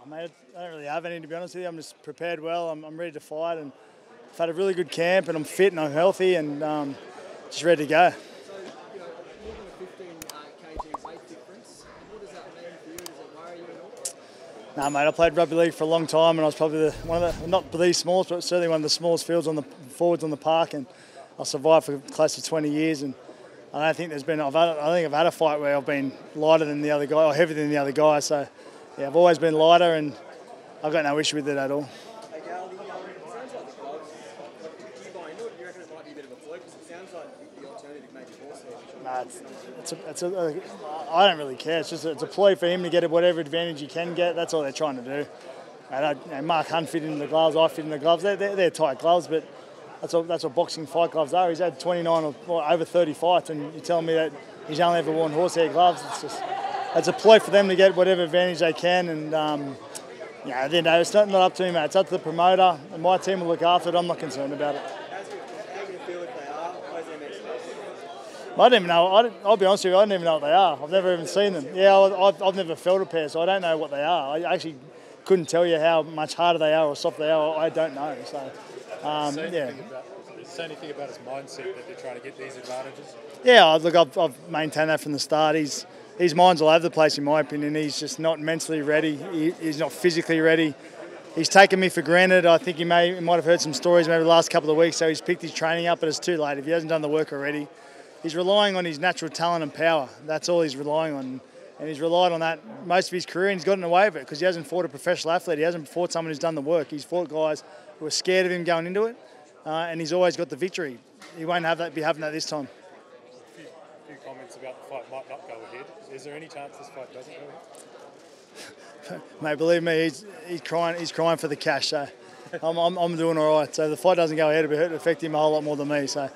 Mate, I don't really have any, to be honest with you. I'm just prepared well. I'm ready to fight, and I've had a really good camp, and I'm fit and I'm healthy, and just ready to go. So, you know, looking at 15 kg weight difference, what does that mean for you? Does it worry you at all? No, mate, I played rugby league for a long time, and I was probably one of the, not the smallest, but certainly one of the smallest forwards on the park, and I survived for close to 20 years, and I don't think there's been, I think I've had a fight where I've been lighter than the other guy, or heavier than the other guy, so yeah, I've always been lighter, and I've got no issue with it at all. Hey, Gal, it sounds like the gloves, do you buy into it? Do you reckon it might be a bit of a fluke? Because it sounds like the alternative maybe horsehair. Nah, I don't really care. It's a ploy for him to get whatever advantage he can get. That's all they're trying to do. And Mark Hunt fit in the gloves. I fit in the gloves. They're tight gloves, but that's what boxing fight gloves are. He's had 29 or over 30 fights, and you're telling me that he's only ever worn horsehair gloves. It's a ploy for them to get whatever advantage they can, and it's not up to me, mate. It's up to the promoter, and my team will look after it. I'm not concerned about it. How are you going to feel if they are? How's their next phase? I don't even know. I'll be honest with you, I don't even know what they are. I've never even seen them. Yeah, I've never felt a pair, so I don't know what they are. I actually couldn't tell you how much harder they are or soft they are. I don't know. So, yeah. Say anything about his mindset that they're trying to get these advantages? Yeah, look, I've maintained that from the start. His mind's all over the place, in my opinion. He's just not mentally ready. He's not physically ready. He's taken me for granted. I think he might have heard some stories maybe the last couple of weeks, so he's picked his training up, but it's too late. If he hasn't done the work already, he's relying on his natural talent and power. That's all he's relying on. And he's relied on that most of his career, and he's gotten away with it because he hasn't fought a professional athlete. He hasn't fought someone who's done the work. He's fought guys who are scared of him going into it, and he's always got the victory. He won't be having that this time. A few comments about the fight might not go ahead. Is there any chance this fight doesn't go ahead? Mate, believe me, he's crying for the cash. So I'm doing all right. So if the fight doesn't go ahead, it'll affect him a whole lot more than me. So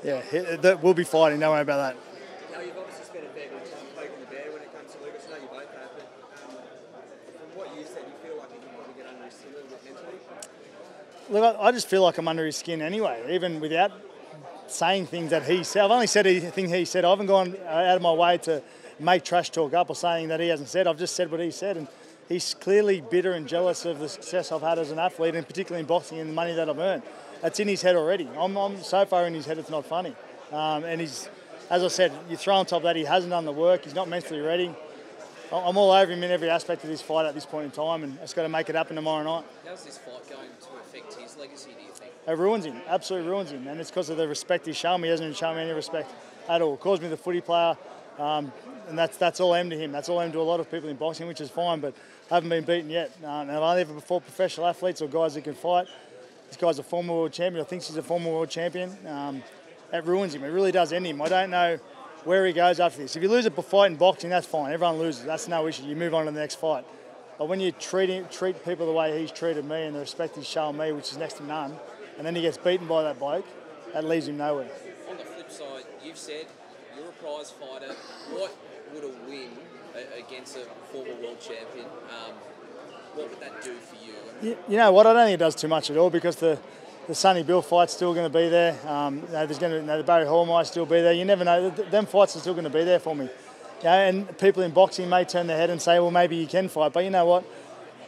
yeah, we'll be fighting. Don't worry about that. Now, you've obviously spent a fair bit of time poking the bear when it comes to Lucas. I know you both have, but from what you said, you feel like you can probably get under his skin a little bit mentally? Look, I just feel like I'm under his skin anyway, even without saying things that he said. I've only said anything he said. I haven't gone out of my way to make trash talk up or saying that he hasn't said. I've just said what he said, and he's clearly bitter and jealous of the success I've had as an athlete, and particularly in boxing and the money that I've earned. That's in his head already. I'm so far in his head it's not funny. And he's, as I said, you throw on top of that, he hasn't done the work, he's not mentally ready. I'm all over him in every aspect of this fight at this point in time, and it's got to make it happen tomorrow night. How's this fight going to affect his legacy, do you think? It ruins him, absolutely ruins him, and it's because of the respect he's shown me. He hasn't shown me any respect at all. Calls me the footy player, and that's all aimed to him. That's all aimed to a lot of people in boxing, which is fine, but I haven't been beaten yet. And I never fought professional athletes or guys that can fight. This guy's a former world champion, or thinks he's a former world champion. It ruins him. It really does end him. I don't know where he goes after this. If you lose a fight in boxing, that's fine. Everyone loses. That's no issue. You move on to the next fight. But when you treat people the way he's treated me and the respect he's shown me, which is next to none, and then he gets beaten by that bloke, that leaves him nowhere. On the flip side, you've said you're a prize fighter. What would a win against a former world champion, what would that do for you? You know what? I don't think it does too much at all, because the Sonny Bill fight's still going to be there. There's going to the Barry Hall might still be there. You never know. Them fights are still going to be there for me. And people in boxing may turn their head and say, well, maybe you can fight. But you know what?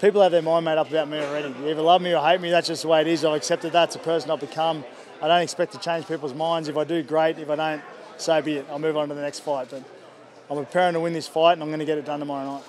People have their mind made up about me already. You either love me or hate me. That's just the way it is. I've accepted that. It's a person I've become. I don't expect to change people's minds. If I do, great. If I don't, so be it. I'll move on to the next fight. But I'm preparing to win this fight, and I'm going to get it done tomorrow night.